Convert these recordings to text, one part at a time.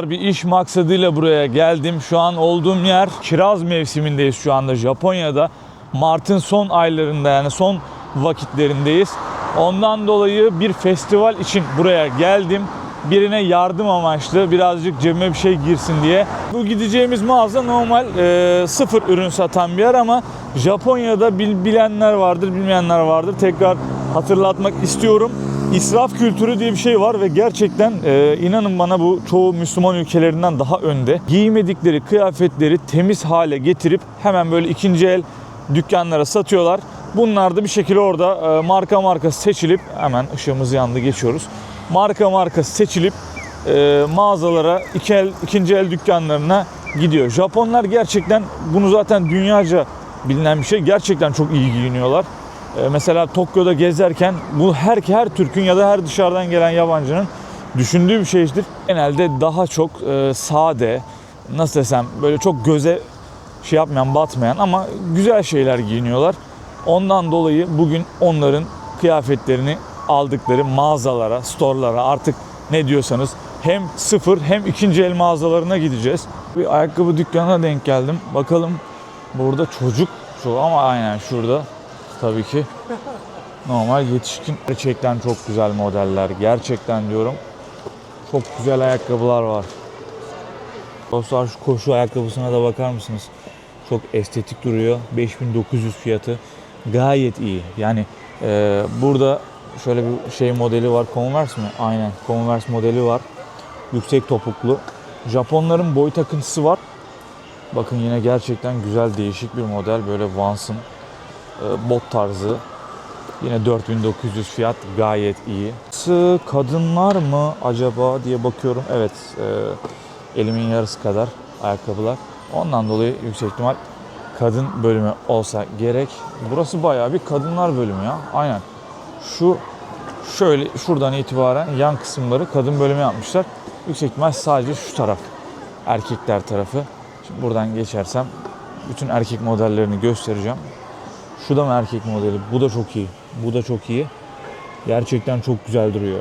Bir iş maksadıyla buraya geldim. Şu an olduğum yer kiraz mevsimindeyiz şu anda Japonya'da. Mart'ın son aylarında, yani son vakitlerindeyiz. Ondan dolayı bir festival için buraya geldim. Birine yardım amaçlı, birazcık cebime bir şey girsin diye. Bu gideceğimiz mağaza normal sıfır ürün satan bir yer ama Japonya'da bilenler vardır, bilmeyenler vardır. Tekrar hatırlatmak istiyorum. İsraf kültürü diye bir şey var ve gerçekten inanın bana bu çoğu Müslüman ülkelerinden daha önde. Giymedikleri kıyafetleri temiz hale getirip hemen böyle ikinci el dükkanlara satıyorlar. Bunlar da bir şekilde orada marka seçilip, hemen ışığımız yandı geçiyoruz. Marka seçilip mağazalara, ikinci el dükkanlarına gidiyor. Japonlar gerçekten, bunu zaten dünyaca bilinen bir şey, gerçekten çok iyi giyiniyorlar. Mesela Tokyo'da gezerken bu her Türk'ün ya da her dışarıdan gelen yabancının düşündüğü bir şeydir. Genelde daha çok sade, nasıl desem, böyle çok göze şey yapmayan, batmayan ama güzel şeyler giyiniyorlar. Ondan dolayı bugün onların kıyafetlerini aldıkları mağazalara, store'lara, artık ne diyorsanız, hem sıfır hem ikinci el mağazalarına gideceğiz. Bir ayakkabı dükkanına denk geldim. Bakalım burada çocuk ama aynen şurada tabii ki normal yetişkin. Gerçekten çok güzel modeller. Gerçekten diyorum. Çok güzel ayakkabılar var. Dostlar, şu koşu ayakkabısına da bakar mısınız? Çok estetik duruyor. 5.900 fiyatı. Gayet iyi. Yani burada şöyle bir şey modeli var. Converse mi? Aynen. Converse modeli var. Yüksek topuklu. Japonların boy takıntısı var. Bakın yine gerçekten güzel, değişik bir model. Böyle Vans'ın bot tarzı. Yine 4.900 fiyat, gayet iyi. Kadınlar mı acaba diye bakıyorum. Evet, elimin yarısı kadar ayakkabılar. Ondan dolayı yüksek ihtimal kadın bölümü olsa gerek. Burası bayağı bir kadınlar bölümü ya. Aynen. Şöyle şuradan itibaren yan kısımları kadın bölümü yapmışlar. Yüksek ihtimal sadece şu taraf erkekler tarafı. Şimdi buradan geçersem bütün erkek modellerini göstereceğim. Şu da mı erkek modeli? Bu da çok iyi. Bu da çok iyi. Gerçekten çok güzel duruyor.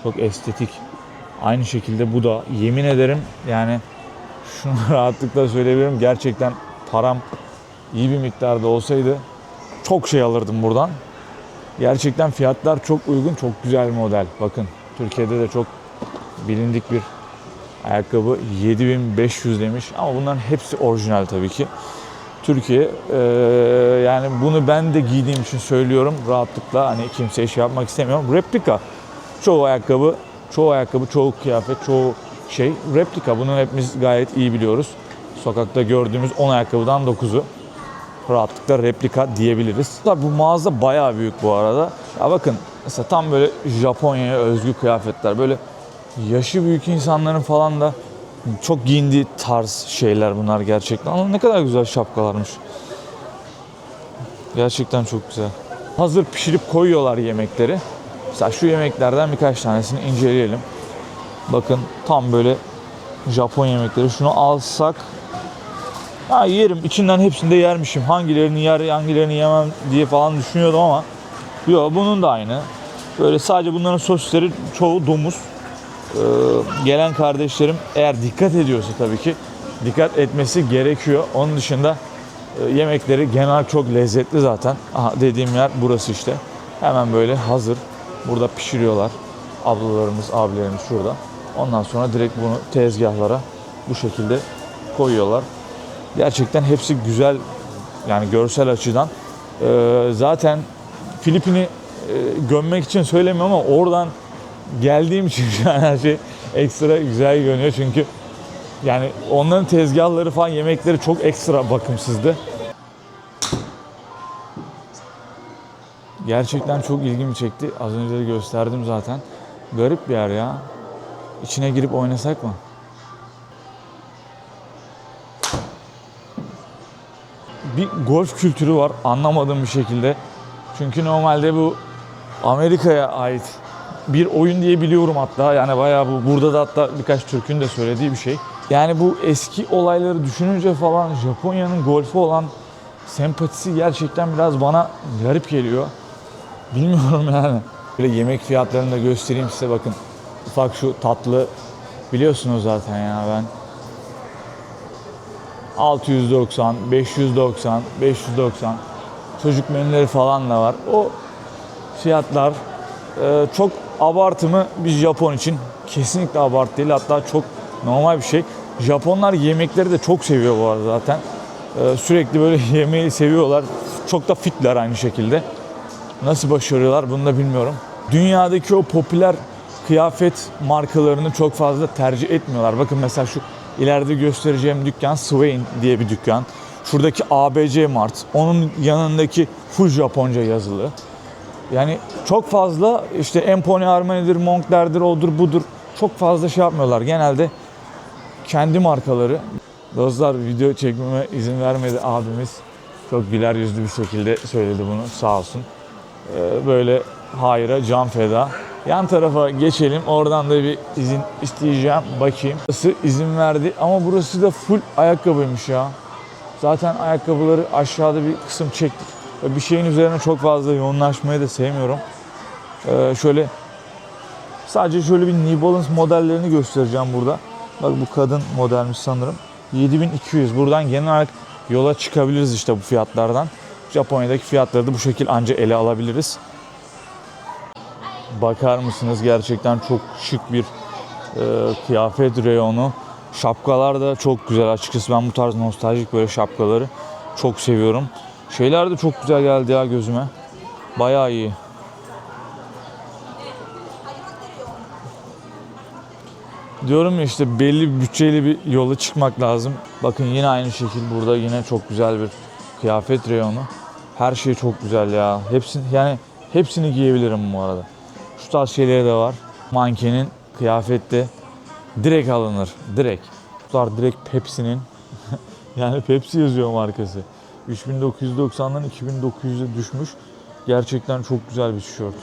Çok estetik. Aynı şekilde bu da, yemin ederim yani şunu rahatlıkla söyleyebilirim. Gerçekten param iyi bir miktarda olsaydı çok şey alırdım buradan. Gerçekten fiyatlar çok uygun, çok güzel bir model. Bakın Türkiye'de de çok bilindik bir ayakkabı. 7.500 demiş ama bunların hepsi orijinal tabii ki. Türkiye, yani bunu ben de giydiğim için söylüyorum rahatlıkla, hani kimseye şey yapmak istemiyorum. Replika. Çoğu ayakkabı, çoğu kıyafet, çoğu şey replika. Bunu hepimiz gayet iyi biliyoruz. Sokakta gördüğümüz 10 ayakkabıdan 9'u rahatlıkla replika diyebiliriz. Bu mağaza bayağı büyük bu arada. Ya bakın mesela tam böyle Japonya'ya özgü kıyafetler. Böyle yaşı büyük insanların falan da çok giyindiği tarz şeyler bunlar gerçekten. Ama ne kadar güzel şapkalarmış. Gerçekten çok güzel. Hazır pişirip koyuyorlar yemekleri. Mesela şu yemeklerden birkaç tanesini inceleyelim. Bakın tam böyle Japon yemekleri. Şunu alsak yerim. İçinden hepsini de yermişim. Hangilerini yer, hangilerini yemem diye falan düşünüyordum ama yok, bunun da aynı. Böyle sadece bunların sosisleri çoğu domuz. Gelen kardeşlerim eğer dikkat ediyorsa tabii ki dikkat etmesi gerekiyor. Onun dışında yemekleri genel çok lezzetli zaten. Aha, dediğim yer burası işte. Hemen böyle hazır. Burada pişiriyorlar. Ablalarımız, abilerimiz şurada. Ondan sonra direkt bunu tezgahlara bu şekilde koyuyorlar. Gerçekten hepsi güzel, yani görsel açıdan. Zaten Filipin'i gömmek için söylemiyorum ama oradan geldiğim için şu an her şey ekstra güzel görünüyor. Çünkü yani onların tezgahları falan, yemekleri çok ekstra bakımsızdı. Gerçekten çok ilgimi çekti. Az önce de gösterdim zaten. Garip bir yer ya. İçine girip oynasak mı? Bir golf kültürü var anlamadığım bir şekilde. Çünkü normalde bu Amerika'ya ait bir oyun diye biliyorum hatta. Yani bayağı burada da hatta birkaç Türk'ün de söylediği bir şey. Yani bu eski olayları düşününce falan Japonya'nın golfe olan sempatisi gerçekten biraz bana garip geliyor. Bilmiyorum yani. Böyle yemek fiyatlarını da göstereyim size, bakın. Ufak şu tatlı Biliyorsunuz zaten ya, ben 690, 590, 590 çocuk menüleri falan da var. O fiyatlar çok abartı mı bir Japon için? Kesinlikle abartı değil. Hatta çok normal bir şey. Japonlar yemekleri de çok seviyor bu arada zaten. Sürekli böyle yemeği seviyorlar. Çok da fitler aynı şekilde. Nasıl başarıyorlar bunu da bilmiyorum. Dünyadaki o popüler kıyafet markalarını çok fazla tercih etmiyorlar. Bakın mesela şu ileride göstereceğim dükkan Swain diye bir dükkan. Şuradaki ABC Mart. Onun yanındaki full Japonca yazılı. Yani çok fazla işte Emporio Armani'dir, Moncler'dir, odur budur. Çok fazla şey yapmıyorlar. Genelde kendi markaları. Dostlar, video çekmeme izin vermedi abimiz. Çok güler yüzlü bir şekilde söyledi bunu, sağ olsun. Böyle hayra can feda. Yan tarafa geçelim. Oradan da bir izin isteyeceğim. Bakayım. Burası izin verdi ama burası da full ayakkabıymış ya. Zaten ayakkabıları aşağıda bir kısım çektik. Bir şeyin üzerine çok fazla yoğunlaşmayı da sevmiyorum. Sadece şöyle bir New Balance modellerini göstereceğim burada. Bak, bu kadın modelmiş sanırım. 7200. Buradan genel olarak yola çıkabiliriz işte bu fiyatlardan. Japonya'daki fiyatları da bu şekil anca ele alabiliriz. Bakar mısınız? Gerçekten çok şık bir kıyafet reyonu. Şapkalar da çok güzel açıkçası. Ben bu tarz nostaljik böyle şapkaları çok seviyorum. Şeyler de çok güzel geldi ya gözüme. Bayağı iyi. Diyorum ya işte, belli bir bütçeyle bir yola çıkmak lazım. Bakın yine aynı şekil burada yine çok güzel bir kıyafet reyonu. Her şey çok güzel ya. Hepsini giyebilirim bu arada. Şu tarz şeyleri de var. Mankenin kıyafette direkt alınır. Direkt. Bunlar direkt Pepsi'nin yani Pepsi yazıyor markası. 3990'dan 2900'e düşmüş. Gerçekten çok güzel bir tişört.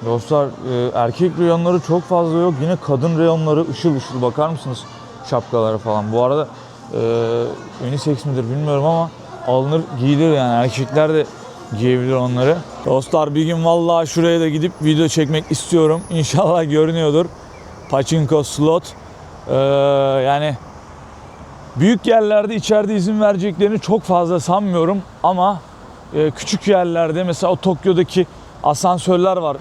Dostlar, erkek reyonları çok fazla yok. Yine kadın reyonları ışıl ışıl, bakar mısınız şapkaları falan. Bu arada unisex midir bilmiyorum ama alınır, giyilir yani. Erkekler de giyebilir onları. Dostlar, bir gün vallahi şuraya da gidip video çekmek istiyorum. İnşallah görünüyordur. Pachinko slot. Yani büyük yerlerde içeride izin vereceklerini çok fazla sanmıyorum ama küçük yerlerde mesela o Tokyo'daki asansörler var.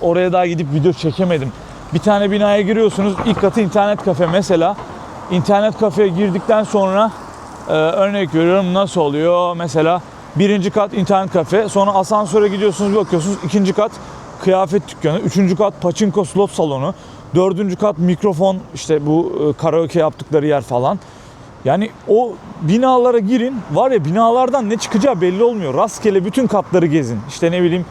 Oraya daha gidip video çekemedim. Bir tane binaya giriyorsunuz. İlk katı internet kafe mesela. İnternet kafeye girdikten sonra örnek veriyorum nasıl oluyor? Mesela birinci kat internet kafe. Sonra asansöre gidiyorsunuz, bakıyorsunuz ikinci kat kıyafet dükkanı. Üçüncü kat pachinko slot salonu. Dördüncü kat mikrofon, işte bu karaoke yaptıkları yer falan. Yani o binalara girin, var ya, binalardan ne çıkacağı belli olmuyor. Rastgele bütün katları gezin. İşte ne bileyim,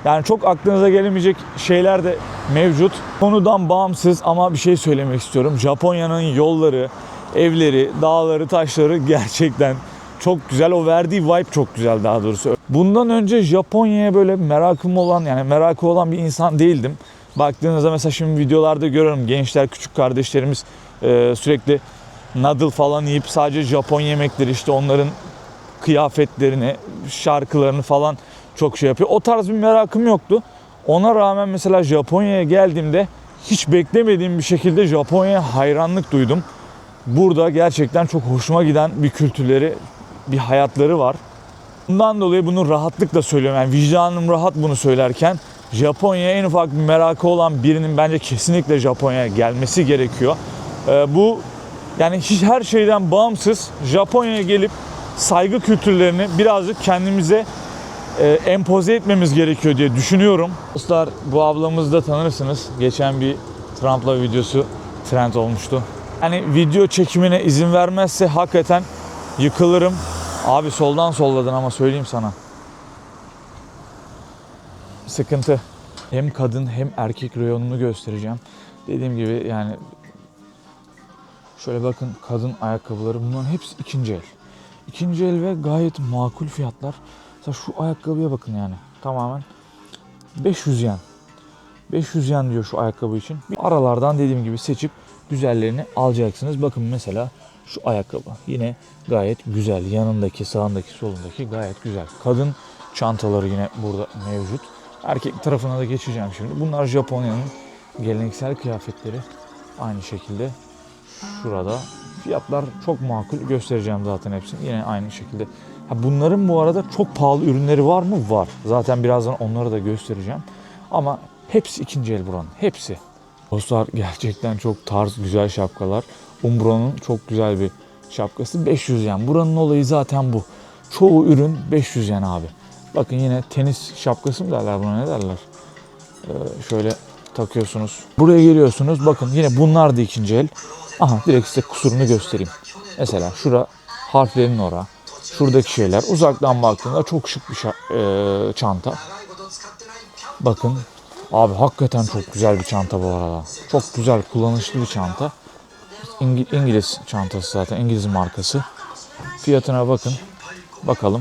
yani çok aklınıza gelemeyecek şeyler de mevcut. Konudan bağımsız ama bir şey söylemek istiyorum. Japonya'nın yolları, evleri, dağları, taşları gerçekten çok güzel. O verdiği vibe çok güzel daha doğrusu. Bundan önce Japonya'ya böyle merakı olan bir insan değildim. Baktığınızda mesela şimdi videolarda görüyorum, gençler, küçük kardeşlerimiz sürekli noodle falan yiyip sadece Japon yemekleri, işte onların kıyafetlerini, şarkılarını falan çok şey yapıyor. O tarz bir merakım yoktu. Ona rağmen mesela Japonya'ya geldiğimde hiç beklemediğim bir şekilde Japonya'ya hayranlık duydum. Burada gerçekten çok hoşuma giden bir kültürleri, bir hayatları var. Bundan dolayı bunu rahatlıkla söylüyorum. Yani vicdanım rahat bunu söylerken. Japonya'ya en ufak bir merakı olan birinin bence kesinlikle Japonya'ya gelmesi gerekiyor. Bu yani her şeyden bağımsız Japonya'ya gelip saygı kültürlerini birazcık kendimize empoze etmemiz gerekiyor diye düşünüyorum. Dostlar, bu ablamızı da tanırsınız. Geçen bir Trump'la videosu trend olmuştu. Yani video çekimine izin vermezse hakikaten yıkılırım. Abi soldan solladın ama söyleyeyim sana. Sıkıntı. Hem kadın hem erkek reyonunu göstereceğim. Dediğim gibi yani şöyle bakın, kadın ayakkabıları, bunların hepsi ikinci el. İkinci el ve gayet makul fiyatlar. Mesela şu ayakkabıya bakın yani. Tamamen 500 yen. 500 yen diyor şu ayakkabı için. Aralardan dediğim gibi seçip güzellerini alacaksınız. Bakın mesela şu ayakkabı yine gayet güzel. Yanındaki, sağındaki, solundaki gayet güzel. Kadın çantaları yine burada mevcut. Erkek tarafına da geçeceğim şimdi. Bunlar Japonya'nın geleneksel kıyafetleri. Aynı şekilde şurada. Fiyatlar çok makul. Göstereceğim zaten hepsini. Yine aynı şekilde. Ha, bunların bu arada çok pahalı ürünleri var mı? Var. Zaten birazdan onları da göstereceğim. Ama hepsi ikinci el buranın. Hepsi. Dostlar gerçekten çok tarz güzel şapkalar. Umbro'nun çok güzel bir şapkası. 500 yen. Buranın olayı zaten bu. Çoğu ürün 500 yen abi. Bakın yine tenis şapkası mı derler buna, ne derler? Şöyle takıyorsunuz. Buraya geliyorsunuz. Bakın yine bunlar da ikinci el. Aha, direkt size kusurunu göstereyim. Mesela şura harflerin ora. Şuradaki şeyler. Uzaktan baktığında çok şık bir çanta. Bakın. Abi hakikaten çok güzel bir çanta bu arada. Çok güzel, kullanışlı bir çanta. İngiliz çantası zaten. İngiliz markası. Fiyatına bakın. Bakalım.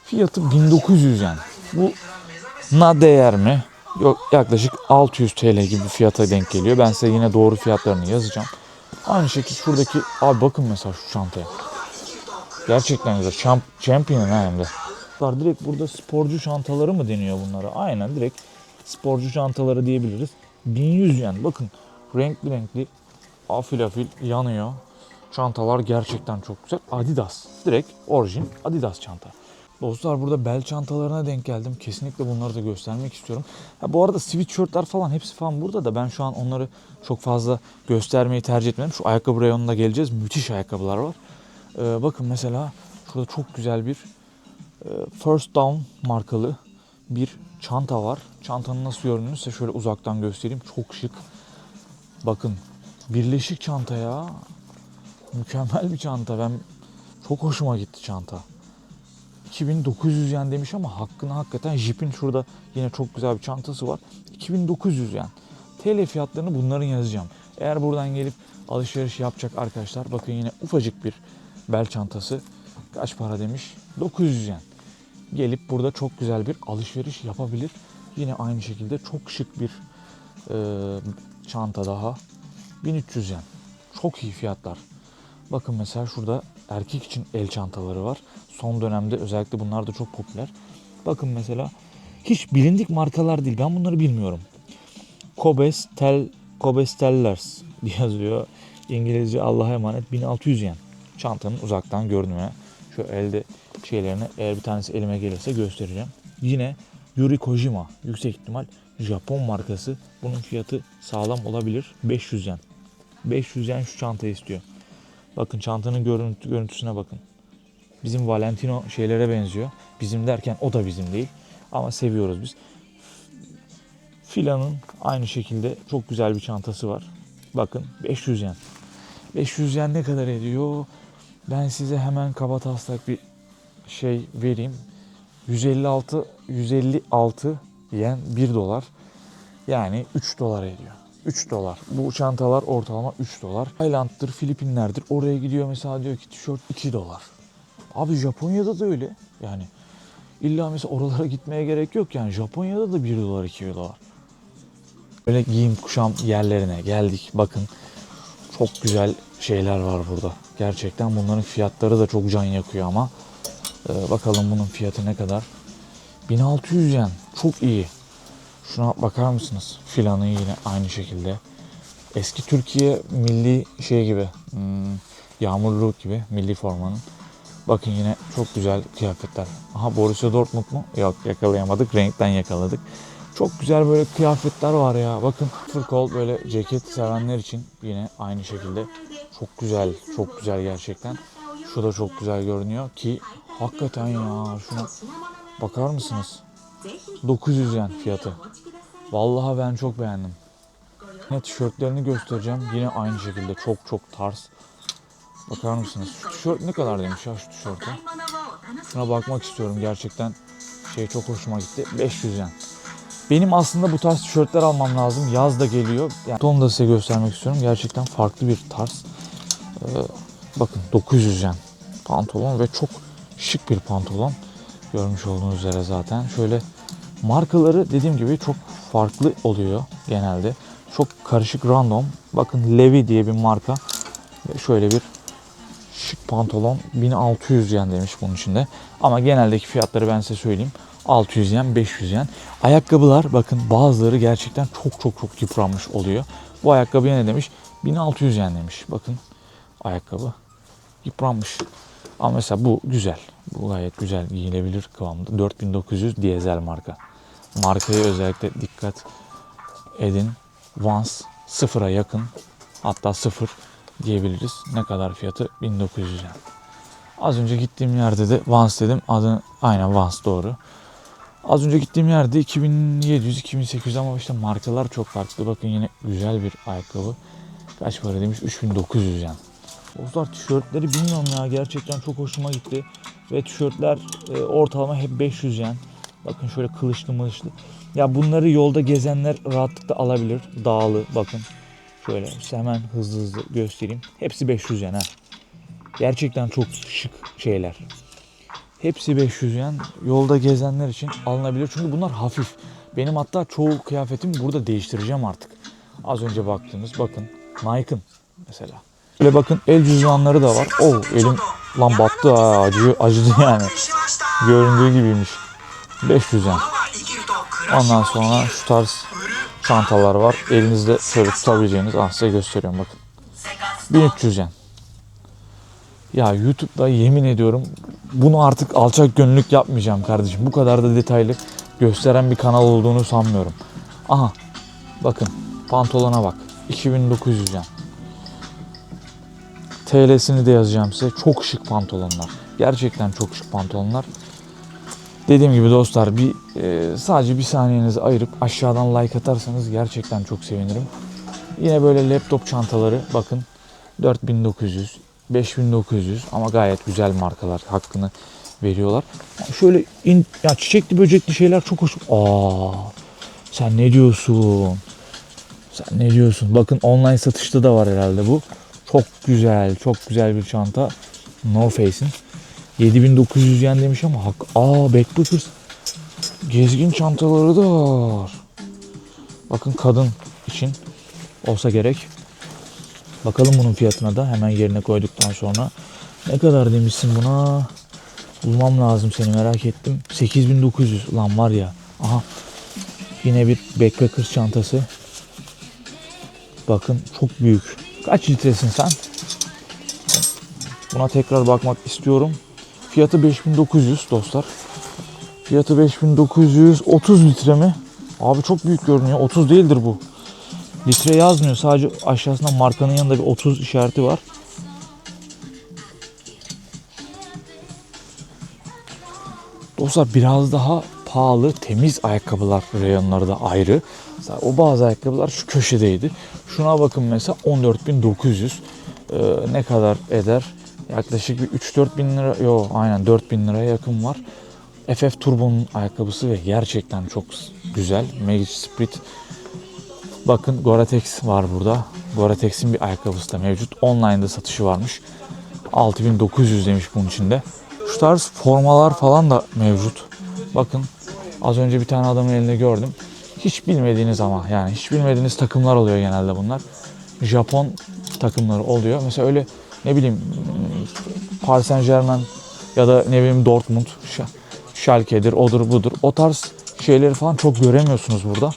Fiyatı 1900 yen. Buna değer mi? Yok, yaklaşık 600 TL gibi bir fiyata denk geliyor. Ben size yine doğru fiyatlarını yazacağım. Aynı şekilde şuradaki, abi bakın mesela şu çantaya. Gerçekten güzel. Champion hem de. Direkt burada sporcu çantaları mı deniyor bunlara? Aynen, direkt sporcu çantaları diyebiliriz. 1100 yen. Bakın renkli renkli, afil afil yanıyor. Çantalar gerçekten çok güzel. Adidas. Direkt orijin Adidas çanta. Dostlar burada bel çantalarına denk geldim. Kesinlikle bunları da göstermek istiyorum. Ha, bu arada sweatshirtler falan hepsi falan burada da ben şu an onları çok fazla göstermeyi tercih etmedim. Şu ayakkabı reyonuna geleceğiz. Müthiş ayakkabılar var. Bakın mesela şurada çok güzel bir First Down markalı bir çanta var. Çantanın nasıl göründüğünü size şöyle uzaktan göstereyim. Çok şık. Bakın birleşik çanta ya. Mükemmel bir çanta. Ben çok hoşuma gitti çanta. 2900 yen demiş ama hakkını hakikaten Jeep'in şurada yine çok güzel bir çantası var. 2900 yen. TL fiyatlarını bunların yazacağım. Eğer buradan gelip alışveriş yapacak arkadaşlar, bakın yine ufacık bir bel çantası. Kaç para demiş? 900 yen. Gelip burada çok güzel bir alışveriş yapabilir. Yine aynı şekilde çok şık bir çanta daha. 1300 yen. Çok iyi fiyatlar. Bakın mesela şurada erkek için el çantaları var. Son dönemde özellikle bunlar da çok popüler. Bakın mesela hiç bilindik markalar değil. Ben bunları bilmiyorum. Kobestellers diye yazıyor. İngilizce, Allah'a emanet, 1600 yen. Çantanın uzaktan görünümü. Şu elde şeylerini, eğer bir tanesi elime gelirse göstereceğim. Yine Yuri Kojima. Yüksek ihtimal Japon markası. Bunun fiyatı sağlam olabilir. 500 yen. 500 yen şu çantayı istiyor. Bakın çantanın görüntüsüne bakın. Bizim Valentino şeylere benziyor. Bizim derken o da bizim değil. Ama seviyoruz biz. Fila'nın aynı şekilde çok güzel bir çantası var. Bakın 500 yen. 500 yen ne kadar ediyor? Ben size hemen kabataslak bir şey vereyim. 156 yen 1 dolar. Yani 3 dolar ediyor. 3 dolar. Bu çantalar ortalama 3 dolar. Tayland'dır, Filipinler'dir. Oraya gidiyor mesela, diyor ki tişört 2 dolar. Abi Japonya'da da öyle. Yani illa mesela oralara gitmeye gerek yok yani. Japonya'da da 1 dolar 2 dolar. Böyle giyim kuşam yerlerine geldik. Bakın çok güzel şeyler var burada. Gerçekten bunların fiyatları da çok can yakıyor ama. Bakalım bunun fiyatı ne kadar? 1600 yen. Çok iyi. Şuna bakar mısınız? Filanın yine aynı şekilde. Eski Türkiye milli şey gibi. Yağmurluluk gibi milli formanın. Bakın yine çok güzel kıyafetler. Aha, Borussia Dortmund mu? Yok, yakalayamadık. Renkten yakaladık. Çok güzel böyle kıyafetler var ya. Bakın full kol böyle ceket sevenler için yine aynı şekilde çok güzel. Çok güzel gerçekten. Şu da çok güzel görünüyor ki hakikaten ya, şuna bakar mısınız? 900 yen fiyatı. Vallahi ben çok beğendim. Yine tişörtlerini göstereceğim. Yine aynı şekilde çok çok tarz. Bakar mısınız? Şu tişört ne kadar demiş ya şu tişörte? Şuna bakmak istiyorum gerçekten. Çok hoşuma gitti. 500 yen. Benim aslında bu tarz tişörtler almam lazım. Yaz da geliyor. Yani onu da size göstermek istiyorum. Gerçekten farklı bir tarz. Bakın 900 yen pantolon ve çok şık bir pantolon. Görmüş olduğunuz üzere zaten. Şöyle markaları dediğim gibi çok farklı oluyor genelde. Çok karışık, random. Bakın Levi diye bir marka. Ve şöyle bir şık pantolon 1600 yen demiş bunun içinde. Ama geneldeki fiyatları ben size söyleyeyim. 600 yen, 500 yen. Ayakkabılar bakın bazıları gerçekten çok yıpranmış oluyor. Bu ayakkabıya ne demiş? 1600 yen demiş. Bakın ayakkabı yıpranmış. Ama mesela bu güzel. Bu gayet güzel giyilebilir kıvamda. 4900 dizel marka. Markaya özellikle dikkat edin. Vans sıfıra yakın. Hatta sıfır diyebiliriz. Ne kadar fiyatı? 1900 yen. Az önce gittiğim yerde de Vans dedim. Adı aynen Vans, doğru. Az önce gittiğim yerde 2700-2800 ama işte markalar çok farklı. Bakın yine güzel bir ayakkabı. Kaç para demiş? 3900 yen. Dostlar tişörtleri bilmiyorum ya, gerçekten çok hoşuma gitti. Ve tişörtler ortalama hep 500 yen. Bakın şöyle kılıçlı mılıçlı. Ya bunları yolda gezenler rahatlıkla alabilir. Dağlı bakın. Şöyle hemen hızlı göstereyim. Hepsi 500 yen ha. Gerçekten çok şık şeyler. Hepsi 500 yen. Yolda gezenler için alınabilir. Çünkü bunlar hafif. Benim hatta çoğu kıyafetimi burada değiştireceğim artık. Az önce baktığınız bakın. Nike'ın mesela. Böyle bakın el cüzdanları da var. Oh elim lan battı ha, acıdı yani. Göründüğü gibiymiş. 500 yen. Ondan sonra şu tarz çantalar var. Elinizde şöyle tutabileceğiniz. Size gösteriyorum bakın. 1300 yen. Ya YouTube'da yemin ediyorum bunu artık alçak gönüllülük yapmayacağım kardeşim. Bu kadar da detaylı gösteren bir kanal olduğunu sanmıyorum. Aha bakın pantolona bak. 2900 yen. TL'sini de yazacağım size. Çok şık pantolonlar. Gerçekten çok şık pantolonlar. Dediğim gibi dostlar sadece bir saniyenizi ayırıp aşağıdan like atarsanız gerçekten çok sevinirim. Yine böyle laptop çantaları bakın 4900, 5900 ama gayet güzel markalar, hakkını veriyorlar. Şöyle ya çiçekli böcekli şeyler çok hoş. Sen ne diyorsun? Sen ne diyorsun? Bakın online satışta da var herhalde bu. Çok güzel bir çanta. No Face'in. 7900 yen demiş ama Backpackers gezgin çantaları da var. Bakın kadın için olsa gerek. Bakalım bunun fiyatına da hemen yerine koyduktan sonra. Ne kadar demişsin buna? Bulmam lazım, seni merak ettim. 8900 lan var ya. Aha. Yine bir Backpackers çantası. Bakın çok büyük. Kaç litresin sen? Buna tekrar bakmak istiyorum. Fiyatı 5900 dostlar. Fiyatı 5900. 30 litre mi? Abi çok büyük görünüyor. 30 değildir bu. Litre yazmıyor. Sadece aşağısında markanın yanında bir 30 işareti var. Dostlar biraz daha pahalı temiz ayakkabılar reyonları da ayrı. Mesela o bazı ayakkabılar şu köşedeydi. Şuna bakın mesela 14.900. Ne kadar eder? Yaklaşık bir 3-4 bin lira. Aynen 4 bin liraya yakın var. FF Turbo'nun ayakkabısı ve gerçekten çok güzel. Magic Spirit. Bakın Gore-Tex var burada. Gore-Tex'in bir ayakkabısı da mevcut. Online'da satışı varmış. 6900 demiş bunun içinde. Şu tarz formalar falan da mevcut. Bakın az önce bir tane adamın elinde gördüm. Hiç bilmediğiniz ama yani hiç bilmediğiniz takımlar oluyor genelde bunlar. Japon takımları oluyor. Mesela öyle ne bileyim Paris Saint-Germain ya da ne bileyim Dortmund, Schalke'dir, odur budur. O tarz şeyleri falan çok göremiyorsunuz burada.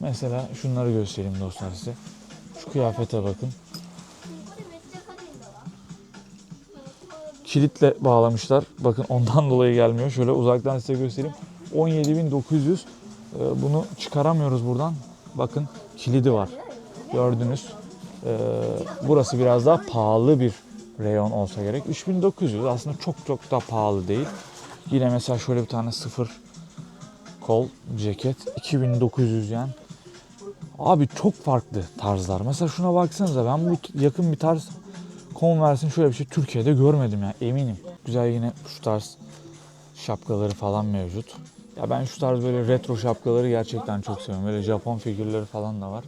Mesela şunları göstereyim dostlar size. Şu kıyafete bakın. Kilitle bağlamışlar. Bakın ondan dolayı gelmiyor. Şöyle uzaktan size göstereyim. 17.900. Bunu çıkaramıyoruz buradan. Bakın kilidi var. Gördünüz. Burası biraz daha pahalı bir reyon olsa gerek. 3900 aslında çok da pahalı değil. Yine mesela şöyle bir tane sıfır kol ceket 2900 yen. Abi çok farklı tarzlar. Mesela şuna baksanıza, ben bu yakın bir tarz Converse'in şöyle bir şey Türkiye'de görmedim ya, eminim. Güzel yine şu tarz şapkaları falan mevcut. Ya ben şu tarz böyle retro şapkaları gerçekten çok seviyorum. Böyle Japon figürleri falan da var.